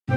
To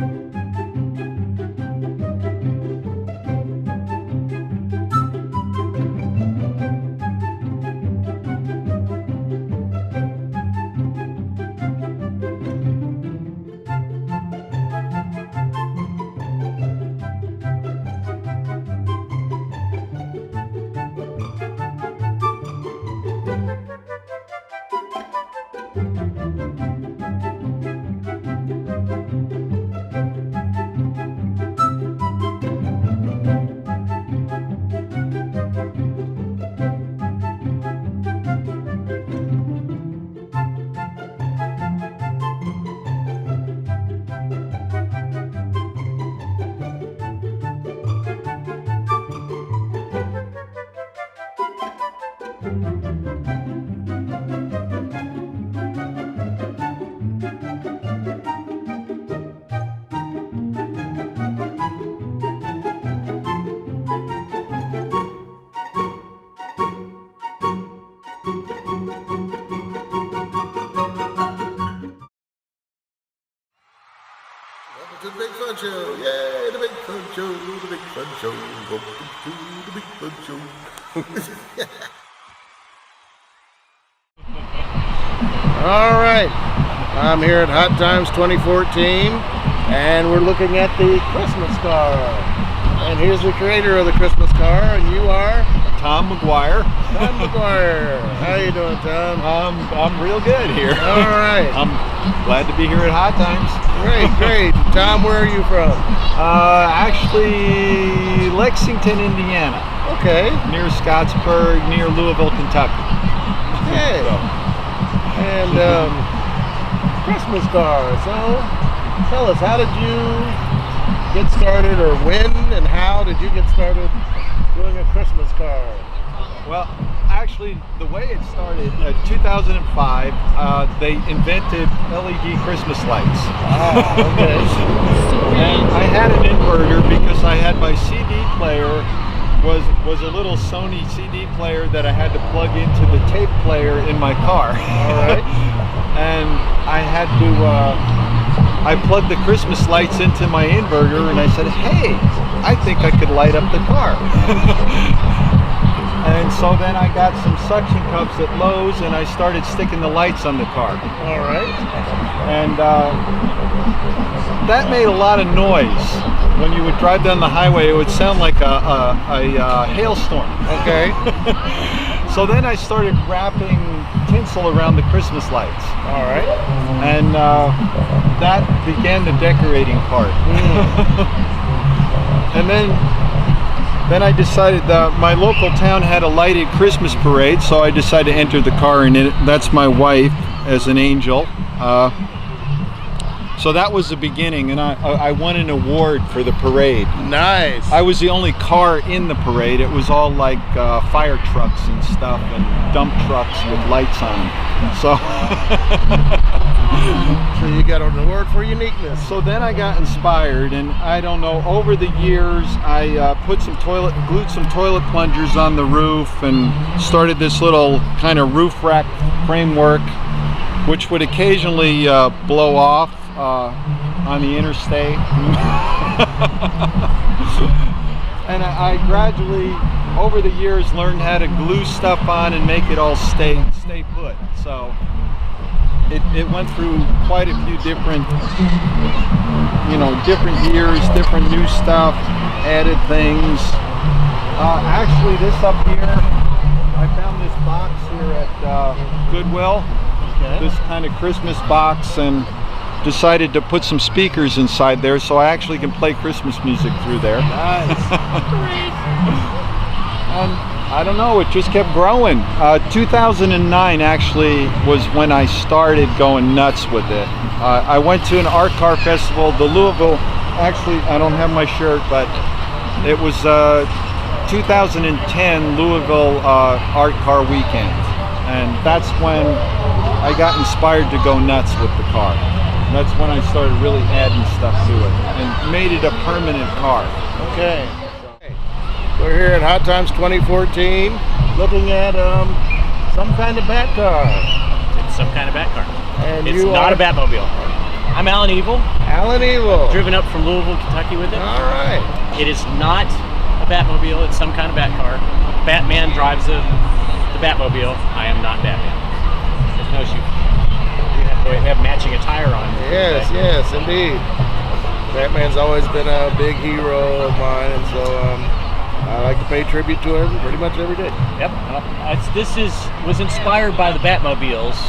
the Big Fun Show. Yay, the Big Fun Show, the Big Fun Show. Welcome to the Big Fun Show. All right, I'm here at Hot Times 2014, and we're looking at the Christmas car. And here's the creator of the Christmas car, and you are? Tom McGuire. Tom McGuire. How you doing, Tom? I'm real good here. All right. I'm glad to be here at Hot Times. Great. Tom, where are you from? Actually, Lexington, Indiana. Okay. Near Scottsburg, near Louisville, Kentucky. Okay. And Christmas car. So, tell us, how did you get started, or when and how did you get started doing a Christmas car? Well, actually, the way it started, 2005, they invented LED Christmas lights. Ah, okay. And I had an inverter because I had my CD player was a little Sony CD player that I had to plug into the tape player in my car. All right. And I had to, I plugged the Christmas lights into my inverter, and I said, hey, I think I could light up the car. And so then I got some suction cups at Lowe's, and I started sticking the lights on the car. All right. And that made a lot of noise. When you would drive down the highway, it would sound like a hailstorm. Okay. So then I started wrapping tinsel around the Christmas lights. All right. And that began the decorating part. And then I decided that my local town had a lighted Christmas parade, so I decided to enter the car, and that's my wife as an angel. So that was the beginning, and I won an award for the parade. Nice. I was the only car in the parade. It was all like fire trucks and stuff, and dump trucks with lights on them. So So you got an award for uniqueness. So then I got inspired, and I don't know, over the years I glued some toilet plungers on the roof and started this little kind of roof rack framework, which would occasionally blow off on the interstate. And I gradually, over the years, learned how to glue stuff on and make it all stay put. So it went through quite a few different years, different new stuff, added things. Actually, this up here, I found this box here at Goodwill. Okay. This kind of Christmas box, and decided to put some speakers inside there, so I actually can play Christmas music through there. Nice. And I don't know, it just kept growing. 2009 actually was when I started going nuts with it. I went to an art car festival, the Louisville, actually I don't have my shirt, but it was 2010 Louisville art car weekend. And that's when I got inspired to go nuts with the car. That's when I started really adding stuff to it and made it a permanent car. Okay. We're here at Hot Times 2014 looking at some kind of Bat car. It's some kind of Bat car. And it's not a Batmobile. I'm Alan Evil. Alan Evil. Driven up from Louisville, Kentucky with it. All right. It is not a Batmobile. It's some kind of bat car. Batman drives the Batmobile. I am not Batman. There's no shoe. You have to have matching attire on. Yes, yes, indeed. Batman's always been a big hero of mine, and so I like to pay tribute to him pretty much every day. Yep. This was inspired by the Batmobiles.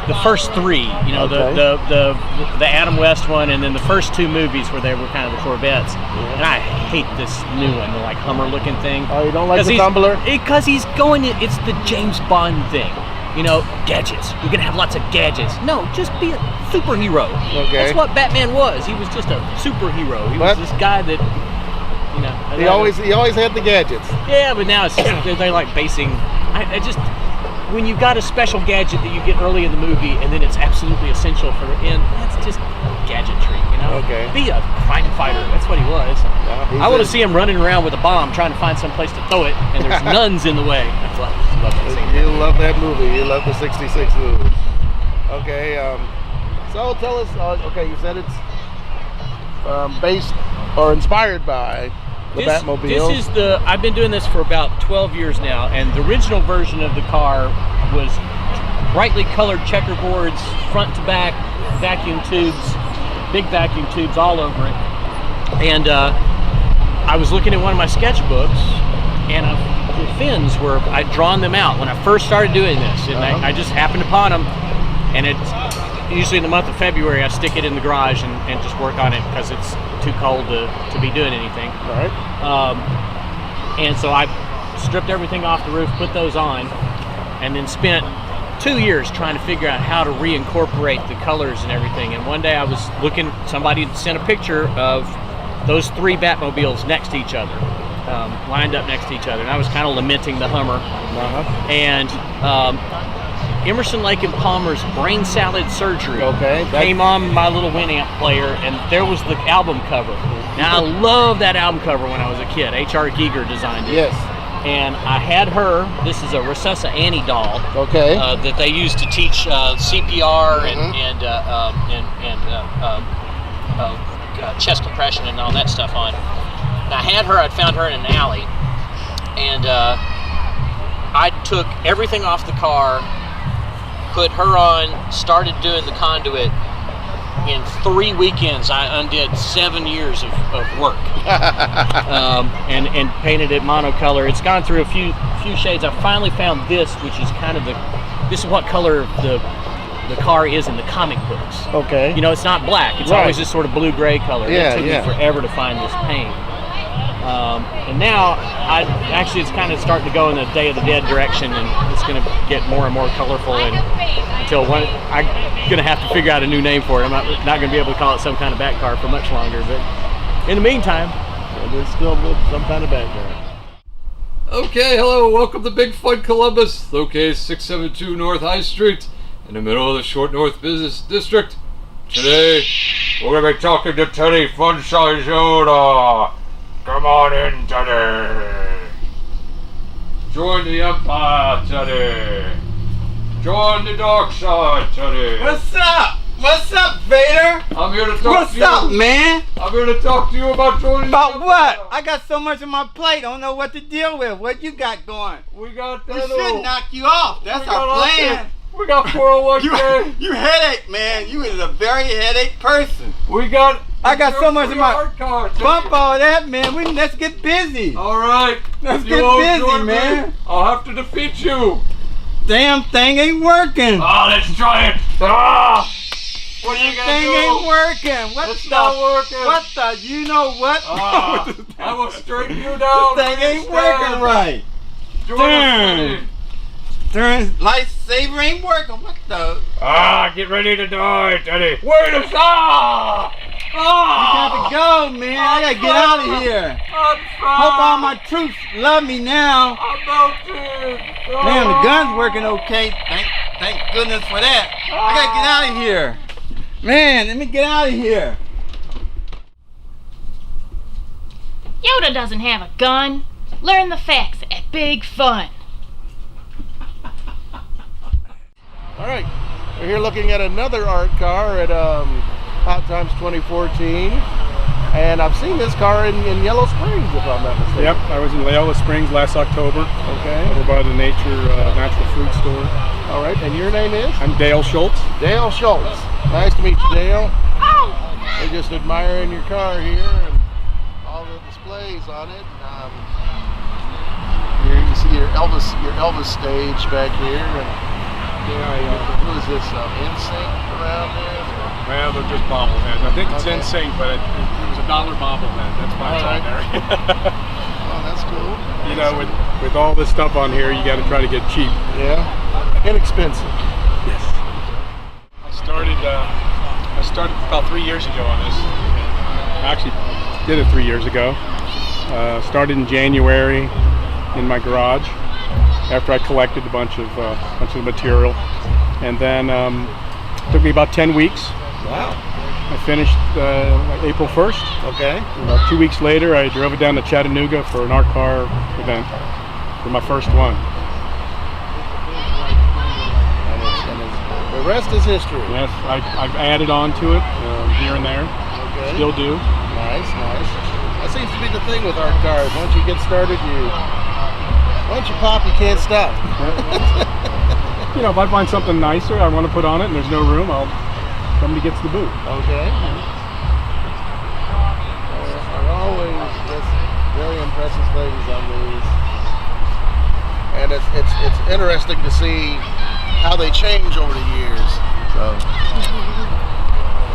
The first three, you know, the Adam West one, and then the first two movies where they were kind of the Corvettes. Yeah. And I hate this new one, the like Hummer-looking thing. Oh, you don't like the tumbler? Because he's going. It's the James Bond thing. You know, gadgets. You're gonna have lots of gadgets. No, just be a superhero. Okay. That's what Batman was. He was just a superhero. He was this guy that, you know. He always had the gadgets. Yeah, but now it's they're like basing. I just. When you've got a special gadget that you get early in the movie and then it's absolutely essential for the end, that's just gadgetry, you know? Okay. Be a crime fighter. That's what he was. Yeah, I want to see him running around with a bomb trying to find some place to throw it, and there's nuns in the way. That's what I love that scene. You love that movie. You love the 66 movie. Okay, so tell us, okay, you said it's based or inspired by the Batmobile. I've been doing this for about 12 years now, and the original version of the car was brightly colored checkerboards, front to back, vacuum tubes, big vacuum tubes all over it. And I was looking at one of my sketchbooks, and the fins I'd drawn them out when I first started doing this, and I just happened upon them, and it's usually in the month of February I stick it in the garage and just work on it because it's too cold to be doing anything. Right. And so I stripped everything off the roof, put those on, and then spent 2 years trying to figure out how to reincorporate the colors and everything. And one day I was looking, somebody sent a picture of those three Batmobiles next to each other, lined up next to each other, and I was kind of lamenting the Hummer. And Emerson, Lake and Palmer's Brain Salad Surgery came on my little Winamp player, and there was the album cover. Now, I love that album cover when I was a kid. H.R. Giger designed it. Yes. And I had her, this is a Recessa Annie doll that they used to teach CPR and chest compression and all that stuff on. And I had her, I'd found her in an alley, and I took everything off the car, put her on, started doing the conduit. In 3 weekends, I undid 7 years of work, and painted it monocolor. It's gone through a few shades. I finally found this, which is kind of this is what color the car is in the comic books. Okay. You know, it's not black. It's always this sort of blue-gray color. Yeah, it took me forever to find this paint. And now, it's kind of starting to go in the Day of the Dead direction, and it's going to get more and more colorful. And until I'm going to have to figure out a new name for it. I'm not going to be able to call it some kind of bat car for much longer. But in the meantime, it's still some kind of bat car. Okay, hello, welcome to Big Fun Columbus, located 672 North High Street, in the middle of the Short North Business District. Today, we're going to be talking to Teddy Funshine. Come on in, Teddy. Join the Empire, Teddy. Join the dark side, Teddy. What's up? What's up, Vader? I'm here to talk to you. What's up, man? I'm here to talk to you about joining About the what? Empire. I got so much on my plate, I don't know what to deal with. What you got going? We got that. We should knock you off. That's our plan. We got 401k. You headache, man. You is a very headache person. I got so much in my art card. bump all that, man. Let's get busy. All right. Let's If get you won't busy, join me, man. I'll have to defeat you. Damn thing ain't working. Let's try it. What are you gonna Thing do? ain't working. It's not working. What the? You know what? I will straighten you down. This thing ain't working right. Darn. Turn lightsaber ain't working. What the? Get ready to die, Teddy. Wait a second. You got to go, man. I gotta get out of here. Hope all my troops love me now. I'm melting. Damn, the gun's working okay. Thank goodness for that. I gotta get out of here. Man, let me get out of here. Yoda doesn't have a gun. Learn the facts at Big Fun. All right, we're here looking at another art car at Hot Times 2014. And I've seen this car in Yellow Springs, if I'm not mistaken. Yep, I was in Yellow Springs last October. Okay. Over by the natural food store. All right, and your name is? I'm Dale Schultz. Dale Schultz. Nice to meet you, Dale. We're just admiring your car here and all the displays on it. Here you see your Elvis stage back here. And who is this? NSYNC around there? Well, they're just bobbleheads. I think it's insane, but it was $1 bobblehead. That's why it's on there. Oh, that's cool. You know, with all this stuff on here, you got to try to get cheap. Yeah, inexpensive. Yes. I started about 3 years ago on this. I actually did it 3 years ago. Started in January in my garage after I collected a bunch of material, and then it took me about 10 weeks. Wow. I finished like April 1st. Okay. About 2 weeks later, I drove it down to Chattanooga for an art car event for my first one. The rest is history. Yes, I've added on to it here and there. Okay. Still do. Nice. That seems to be the thing with art cars. Once you get started, once you pop, you can't stop. You know, if I find something nicer I want to put on it and there's no room, somebody gets the boot. Okay. There are always just very impressive things on these, and it's interesting to see how they change over the years. So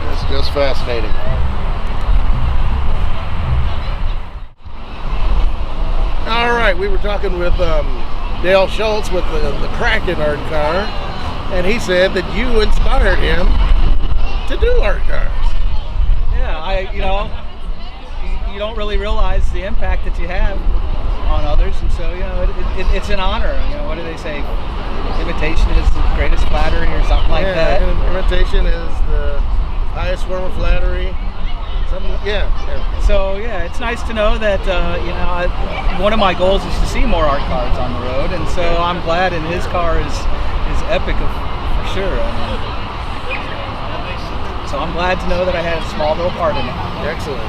it's just fascinating. All right, we were talking with Dale Schultz with the Kraken art car, and he said that you inspired him to do art cars. Yeah, you don't really realize the impact that you have on others, and so it's an honor. What do they say? Imitation is the greatest flattery, or something like that. Imitation is the highest form of flattery. So it's nice to know that one of my goals is to see more art cars on the road, and so I'm glad. And his car is epic for sure. So I'm glad to know that I had a small little part in it. Excellent.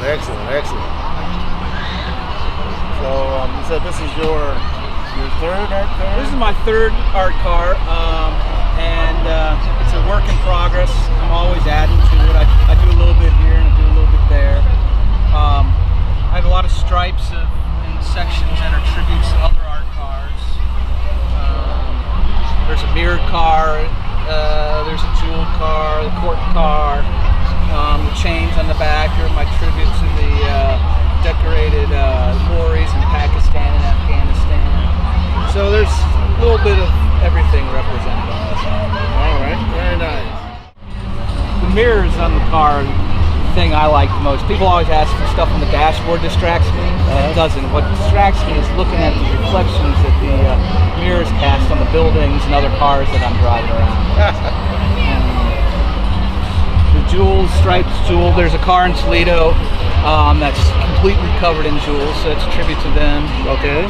So you said this is your third art car? This is my third art car, and it's a work in progress. I'm always adding to it. I do a little bit here and I do a little bit there. I have a lot of stripes and sections that are tributes to other art cars. There's a mirrored car, there's a jeweled car, the court car, the chains on the back are my tribute to the decorated lorries in Pakistan and Afghanistan. So there's a little bit of everything represented on this. All right, very nice. The mirrors on the car are the thing I like the most. People always ask if stuff on the dashboard distracts me. It doesn't. What distracts me is looking at the reflections that the mirrors cast on the buildings and other cars that I'm driving around. The jewels, striped jewel. There's a car in Toledo that's completely covered in jewels, so it's a tribute to them. Okay.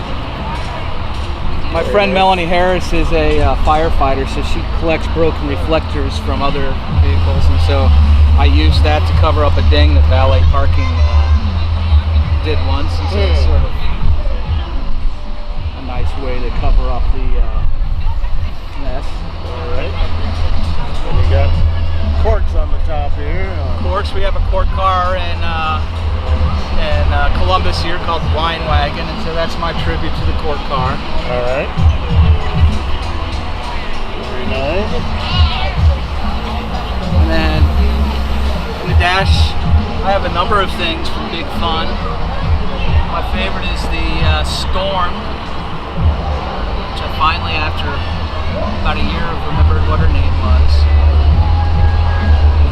My friend Melanie Harris is a firefighter, so she collects broken reflectors from other vehicles, and so I used that to cover up a ding that valet parking did once, and so it's sort of a nice way to cover up the mess. All right. And you got corks on the top here. Corks, we have a cork car in Columbus here called the Wine Wagon, and so that's my tribute to the cork car. All right. Very nice. And then in the dash, I have a number of things from Big Fun. My favorite is the Storm, which I finally, after about a year, remembered what her name was.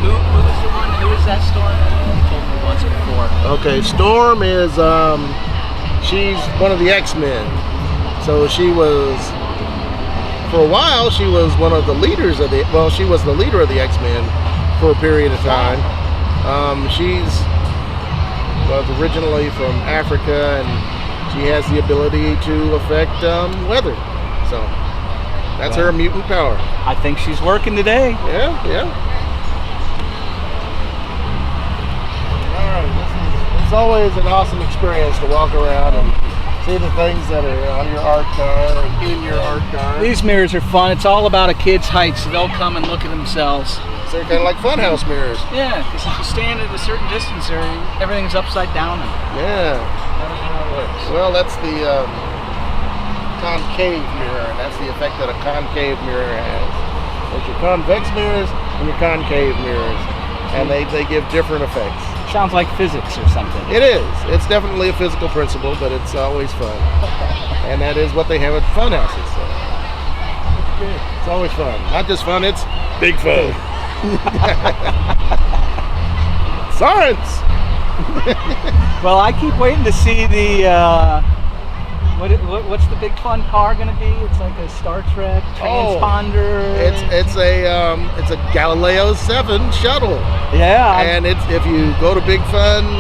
Who was the one? Who was that Storm? You told me once before. Okay, Storm is she's one of the X-Men. So she was, for a while, she was one of the leaders of she was the leader of the X-Men for a period of time. She's was originally from Africa, and she has the ability to affect weather. So that's her mutant power. I think she's working today. Yeah. always an awesome experience to walk around and see the things that are on your art car or in your art car. These mirrors are fun. It's all about a kid's height, so they'll come and look at themselves. So they're kind of like funhouse mirrors. Yeah, because if you stand at a certain distance, everything's upside down. Yeah. That's how it works. Well, that's the concave mirror, and that's the effect that a concave mirror has. There's your convex mirrors and your concave mirrors, and they give different effects. Sounds like physics or something. It is. It's definitely a physical principle, but it's always fun. And that is what they have at fun houses. So. It's always fun. Not just fun, it's big fun. Science! Well, I keep waiting to see the what's the big fun car gonna be? It's like a Star Trek transponder. It's a Galileo 7 shuttle. Yeah. And it's, if you go to Big Fun,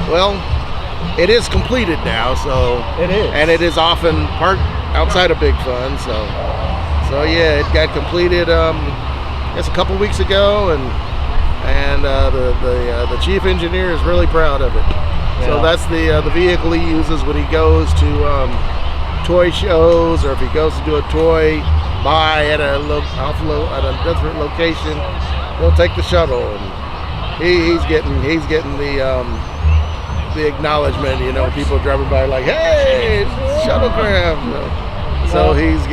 well, it is completed now, so it is. And it is often parked outside of Big Fun, so yeah, it got completed just a couple weeks ago, and the chief engineer is really proud of it. Yeah. So that's the vehicle he uses when he goes to toy shows, or if he goes to do a toy buy at a different location. He'll take the shuttle, and he's getting the acknowledgement. You know, people driving by like, "Hey, shuttlecraft!" So he's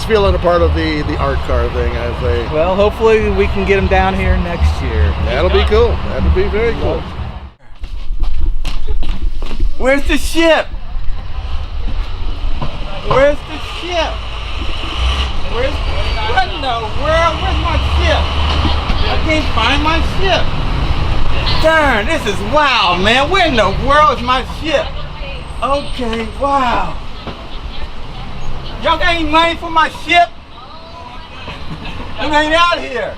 feeling a part of the art car thing, I say. Well, hopefully we can get him down here next year. That'll be cool. That'll be very cool. Where's the ship? Where's the ship? What in the world? Where's my ship? I can't find my ship. Darn, this is wild, man. Where in the world is my ship? Okay, wow. Y'all got any money for my ship? It ain't out here.